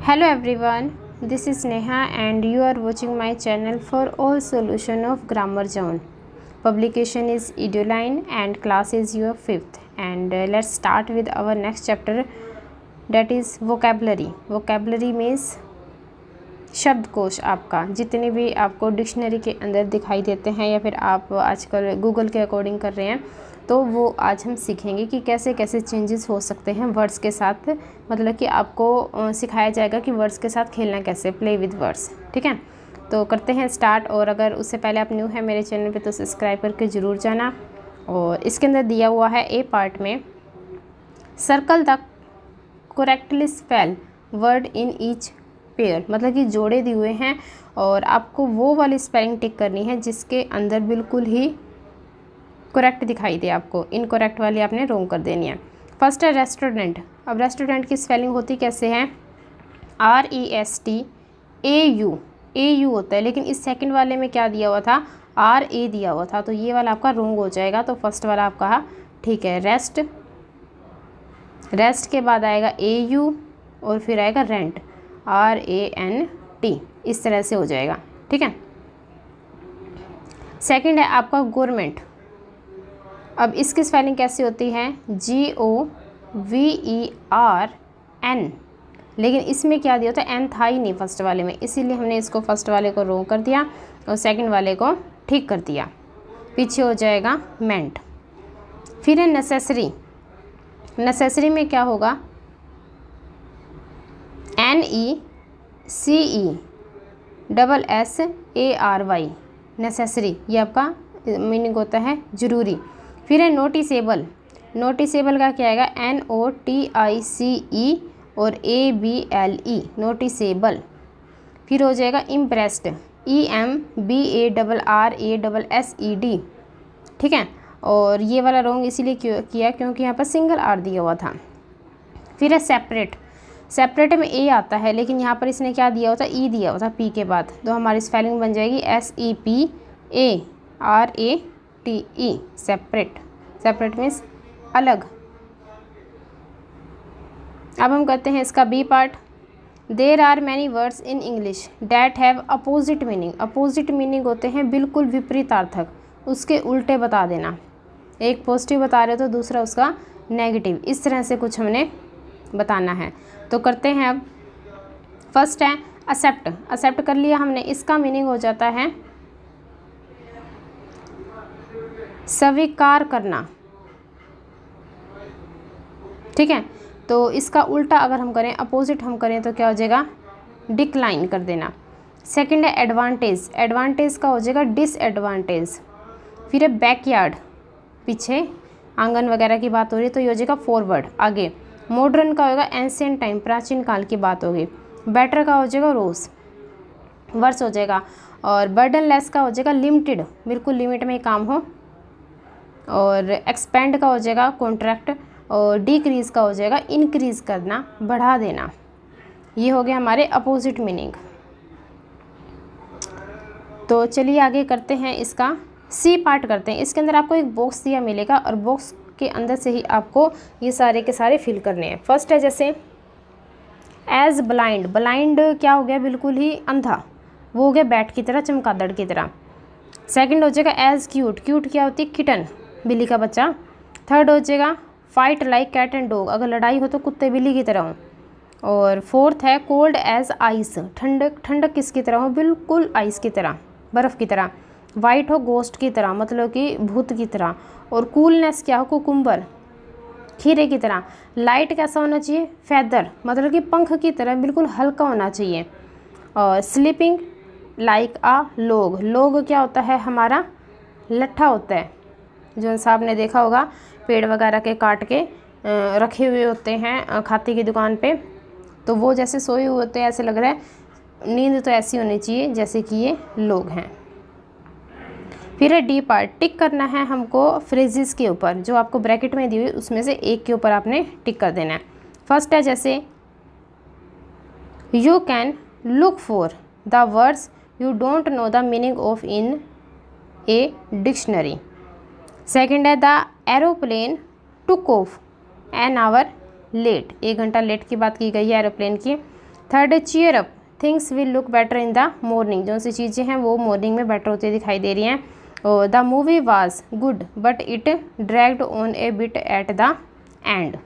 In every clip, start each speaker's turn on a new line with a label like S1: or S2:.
S1: Hello everyone, this is Neha and you are watching my channel for all solution of Grammar Zone. Publication is Eduline and class is your 5th and let's start with our next chapter, that is vocabulary. Vocabulary means शब्दकोश आपका जितने भी आपको dictionary के अंदर दिखाई देते हैं या फिर आप आजकल गूगल के अकॉर्डिंग कर रहे हैं, तो वो आज हम सीखेंगे कि कैसे कैसे चेंजेस हो सकते हैं वर्ड्स के साथ। मतलब कि आपको सिखाया जाएगा कि वर्ड्स के साथ खेलना कैसे, प्ले विद वर्ड्स। ठीक है, तो करते हैं स्टार्ट। और अगर उससे पहले आप न्यू है मेरे चैनल पे तो सब्सक्राइब करके ज़रूर जाना। और इसके अंदर दिया हुआ है ए पार्ट में, circle the correctly spell word in each pair, मतलब कि जोड़े दिए हुए हैं और आपको वो वाली स्पेलिंग टिक करनी है जिसके अंदर बिल्कुल ही करेक्ट दिखाई दे, आपको इनकरेक्ट वाली आपने रोंग कर देनी है। फर्स्ट है रेस्टोरेंट। अब रेस्टोरेंट की स्पेलिंग होती कैसे है? RESTAU, AU होता है, लेकिन इस सेकंड वाले में क्या दिया हुआ था? RA दिया हुआ था, तो ये वाला आपका रोंग हो जाएगा। तो फर्स्ट वाला आपका ठीक है, रेस्ट के बाद आएगा AU और फिर आएगा रेंट, RANT, इस तरह से हो जाएगा। ठीक है, सेकंड है आपका गवर्नमेंट। अब इसकी स्पेलिंग कैसी होती है? GOVERN, लेकिन इसमें क्या दिया होता है? N था ही नहीं फर्स्ट वाले में, इसीलिए हमने इसको फर्स्ट वाले को रोंग कर दिया और सेकंड वाले को ठीक कर दिया। पीछे हो जाएगा मेंट। फिर है नेसेसरी। नेसेसरी में क्या होगा? NECESSARY, नेसेसरी, ये आपका मीनिंग होता है ज़रूरी। फिर है नोटिसेबल। नोटिसेबल का क्या आएगा? NOTICE और ABLE, नोटिसेबल। फिर हो जाएगा इम्प्रेस्ड, EMBARRASSED। ठीक है, और ये वाला रॉन्ग इसीलिए किया क्योंकि यहाँ पर सिंगल आर दिया हुआ था। फिर है सेपरेट। सेपरेट में ए आता है, लेकिन यहाँ पर इसने क्या दिया होता? ई दिया होता पी के बाद, तो हमारी स्पेलिंग बन जाएगी SEPARATE, सेपरेट। सेपरेट मीन्स अलग। अब हम करते हैं इसका B part. There are many words in English that have opposite meaning. Opposite meaning होते हैं बिल्कुल विपरीतार्थक, उसके उल्टे बता देना। एक पॉजिटिव बता रहे हो तो दूसरा उसका नेगेटिव, इस तरह से कुछ हमने बताना है। तो करते हैं अब। फर्स्ट है एक्सेप्ट। एक्सेप्ट कर लिया हमने, इसका मीनिंग हो जाता है स्वीकार करना। ठीक है, तो इसका उल्टा अगर हम करें, अपोजिट हम करें तो क्या हो जाएगा? डिक्लाइन कर देना। सेकंड है एडवांटेज। एडवांटेज का हो जाएगा डिसएडवांटेज। फिर है बैकयार्ड, पीछे आंगन वगैरह की बात हो रही है तो ये हो जाएगा फॉरवर्ड, आगे। मॉडर्न का होगा एंशिएंट टाइम, प्राचीन काल की बात होगी। बेटर का हो जाएगा रोज, वर्ष हो जाएगा। और बर्डनलेस का हो जाएगा लिमिटेड, बिल्कुल लिमिट में काम हो। और एक्सपेंड का हो जाएगा कॉन्ट्रैक्ट। और डिक्रीज का हो जाएगा इंक्रीज करना, बढ़ा देना। ये हो गया हमारे अपोजिट मीनिंग। तो चलिए आगे करते हैं इसका सी पार्ट करते हैं। इसके अंदर आपको एक बॉक्स दिया मिलेगा और बॉक्स के अंदर से ही आपको ये सारे के सारे फिल करने हैं। फर्स्ट है जैसे एज ब्लाइंड। ब्लाइंड क्या हो गया? बिल्कुल ही अंधा, वो हो गया बैट की तरह, चमगादड़ की तरह। सेकंड हो जाएगा एज क्यूट। क्यूट क्या होती है? किटन, बिल्ली का बच्चा। थर्ड हो जाएगा fight like cat and dog, अगर लड़ाई हो तो कुत्ते बिल्ली की तरह हो। और फोर्थ है कोल्ड एज आइस। ठंडक, ठंडक किसकी तरह हो? बिल्कुल आइस की तरह, बर्फ़ की तरह। वाइट हो गोस्ट की तरह, मतलब कि भूत की तरह। और कूलनेस क्या हो? कुकुम्बर, खीरे की तरह। लाइट कैसा होना चाहिए? फैदर, मतलब कि पंख की तरह, बिल्कुल हल्का होना चाहिए। और स्लीपिंग लाइक आ लोग। लोग क्या होता है? हमारा लट्ठा होता है, जो साहब ने देखा होगा पेड़ वगैरह के काट के रखे हुए होते हैं खाती की दुकान पे, तो वो जैसे सोए हुए होते हैं, ऐसे लग रहा है नींद तो ऐसी होनी चाहिए जैसे कि ये लोग हैं। फिर है डी पार्ट। टिक करना है हमको फ्रेजेस के ऊपर, जो आपको ब्रैकेट में दी हुई उसमें से एक के ऊपर आपने टिक कर देना है। फर्स्ट है जैसे you can look for the words you don't know the meaning of in a dictionary. Second है the aeroplane took off an hour late, 1 घंटा लेट की बात की गई है एरोप्लेन की। थर्ड है cheer up, things will look better in the morning, जो सी चीज़ें हैं वो मॉर्निंग में बेटर होती दिखाई दे रही हैं। और the movie was good but it dragged on a bit at the end,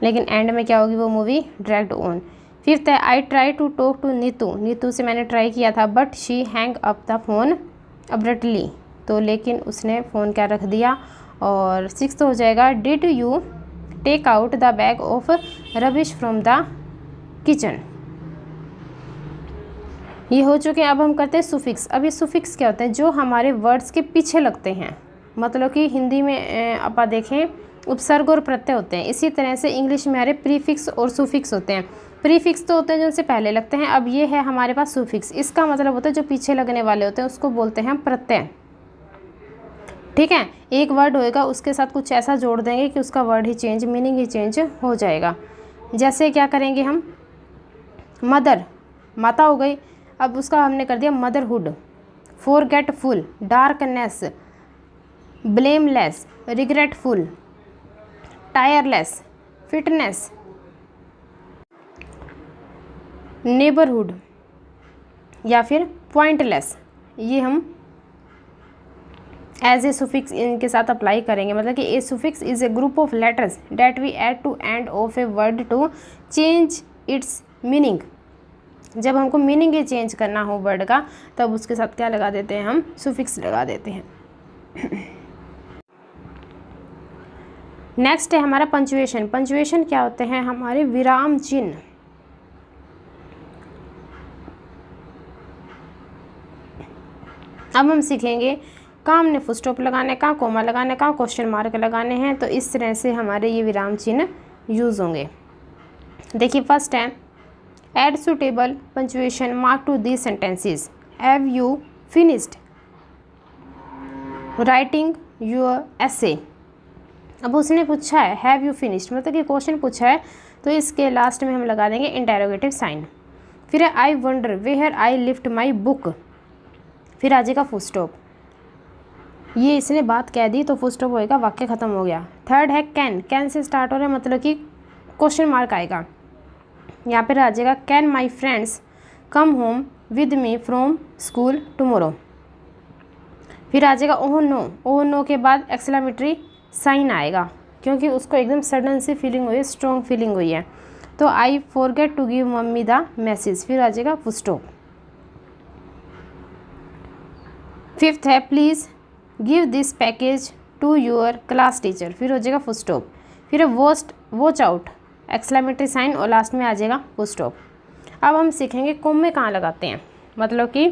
S1: लेकिन एंड में क्या होगी वो मूवी ड्रैग्ड ऑन। फिफ्थ है I try to talk to Neetu, Neetu से मैंने ट्राई किया था but she hang up the phone abruptly, तो लेकिन उसने फ़ोन क्या रख दिया। और सिक्स्थ हो जाएगा did you take out the bag of rubbish from the kitchen. ये हो चुके हैं। अब हम करते हैं सुफिक्स। अब ये सुफिक्स क्या होते हैं, जो हमारे वर्ड्स के पीछे लगते हैं, मतलब कि हिंदी में आप देखें उपसर्ग और प्रत्यय होते हैं, इसी तरह से इंग्लिश में हमारे प्रीफिक्स और सुफिक्स होते हैं। प्रीफिक्स तो होते हैं जिनसे पहले लगते हैं, अब ये है हमारे पास सुफिक्स, इसका मतलब होता है जो पीछे लगने वाले होते हैं उसको बोलते हैं प्रत्यय। ठीक है, एक वर्ड होएगा उसके साथ कुछ ऐसा जोड़ देंगे कि उसका वर्ड ही चेंज, मीनिंग ही चेंज हो जाएगा। जैसे क्या करेंगे हम, मदर माता हो गई, अब उसका हमने कर दिया motherhood. Forgetful, darkness, blameless, regretful, tireless, fitness, neighbourhood या फिर पॉइंटलेस, ये हम एज ए सुफिक्स इनके साथ अप्लाई करेंगे। मतलब कि a suffix is a group of letters that we add to end of a word to change its meaning. जब हमको मीनिंग ही चेंज करना हो वर्ड का, तब उसके साथ क्या लगा देते हैं, हम सुफिक्स लगा देते हैं। नेक्स्ट है हमारा पंचुएशन। पंचुएशन क्या होते हैं, हमारे विराम चिन्ह। अब हम सीखेंगे कहाँ हमने फुल स्टॉप लगाने का, कोमा लगाने का, क्वेश्चन मार्क लगाने हैं, तो इस तरह से हमारे ये विराम चिन्ह यूज़ होंगे। देखिए फर्स्ट है add suitable punctuation mark to the sentences. Have you finished writing your essay. अब उसने पूछा है हैव यू फिनिश्ड, मतलब कि क्वेश्चन पूछा है, तो इसके लास्ट में हम लगा देंगे इंटेरोगेटिव साइन। फिर है I wonder where I lift my book, फिर आ जाएगा फुल स्टॉप। ये इसने बात कह दी तो फुल स्टॉप होएगा, वाक्य खत्म हो गया। थर्ड है कैन, कैन से स्टार्ट हो रहा है, मतलब कि क्वेश्चन मार्क आएगा। यहाँ पर आ जाएगा can my friends come home with me from school tomorrow. फिर आ जाएगा ओह नो, ओह नो के बाद एक्सक्लेमेटरी साइन आएगा, क्योंकि उसको एकदम सडन सी फीलिंग हुई है, स्ट्रॉन्ग फीलिंग हुई है। तो I forget to give mummy the message, फिर आ जाएगा फुल स्टॉप। फिफ्थ है please give this package to your class teacher, फिर हो जाएगा फुल स्टॉप। फिर है वॉच आउट एक्सक्लेमेटरी साइन और लास्ट में आ जाएगा फुल स्टॉप। अब हम सीखेंगे कोमे कहाँ लगाते हैं, मतलब कि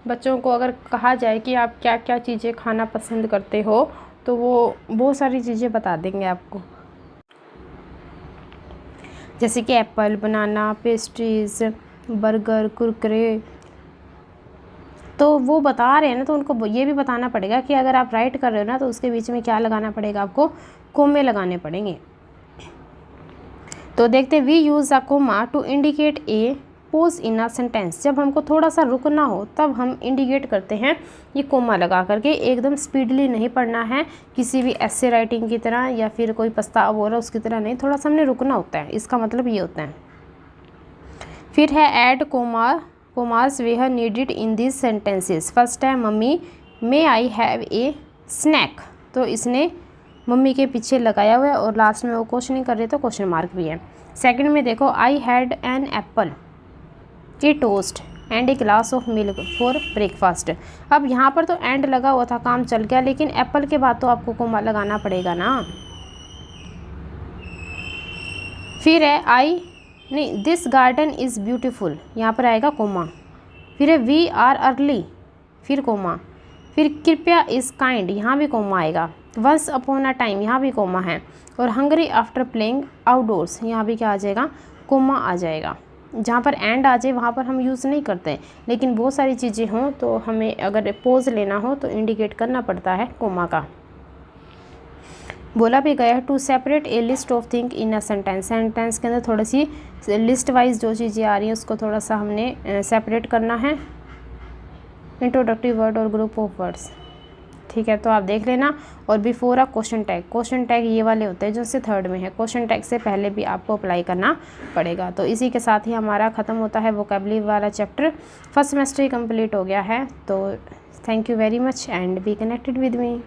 S1: बच्चों को अगर कहा जाए कि आप क्या क्या चीज़ें खाना पसंद करते हो, तो वो बहुत सारी चीज़ें बता देंगे आपको, जैसे कि एप्पल, बनाना, पेस्ट्रीज, बर्गर, कुरकुरे। तो वो बता रहे हैं ना, तो उनको ये भी बताना पड़ेगा कि अगर आप राइट कर रहे हो ना, तो उसके बीच में क्या लगाना पड़ेगा, आपको कोमे लगाने पड़ेंगे। तो देखते हैं we use a comma to indicate a pause in a sentence. जब हमको थोड़ा सा रुकना हो तब हम इंडिकेट करते हैं ये कोमा लगा करके। एकदम स्पीडली नहीं पढ़ना है, किसी भी ऐसे राइटिंग की तरह या फिर कोई प्रस्ताव हो रहा उसकी तरह नहीं, थोड़ा सा हमने रुकना होता है, इसका मतलब ये होता है। फिर है add commas where needed in this sentences. First है mummy may I have a snack, तो इसने मम्मी के पीछे लगाया हुआ है और लास्ट में वो क्वेश्चनिंग कर रहे तो क्वेश्चन मार्क भी है। सेकंड में देखो I had an apple, A toast and a glass of milk for breakfast. अब यहाँ पर तो एंड लगा हुआ था, काम चल गया, लेकिन एप्पल के बाद तो आपको कोमा लगाना पड़ेगा ना। फिर है दिस गार्डन इज़ ब्यूटीफुल, यहाँ पर आएगा कोमा। फिर है वी आर अर्ली, फिर कोमा। फिर कृपया इज़ काइंड, यहाँ भी कोमा आएगा। वंस अपॉन अ टाइम, यहाँ भी कोमा है। और हंगरी आफ्टर प्लेइंग आउटडोर्स, यहाँ भी क्या आ जाएगा, कोमा आ जाएगा। जहाँ पर एंड आ जाए वहाँ पर हम यूज़ नहीं करते, लेकिन बहुत सारी चीज़ें हों तो हमें अगर पोज लेना हो तो इंडिकेट करना पड़ता है कोमा का। बोला भी गया है to separate a list of thing in a sentence. Sentence के अंदर थोड़ी सी लिस्ट वाइज जो चीज़ें आ रही हैं उसको थोड़ा सा हमने सेपरेट करना है। इंट्रोडक्टिव वर्ड और ग्रुप ऑफ वर्ड्स। ठीक है, तो आप देख लेना। और बिफोर अ क्वेश्चन टैग ये वाले होते हैं जो से थर्ड में है, क्वेश्चन टैग से पहले भी आपको अप्लाई करना पड़ेगा। तो इसी के साथ ही हमारा ख़त्म होता है वोकैबुलरी वाला चैप्टर, फर्स्ट सेमेस्टर ही कंप्लीट हो गया है। तो thank you very much and be connected with me.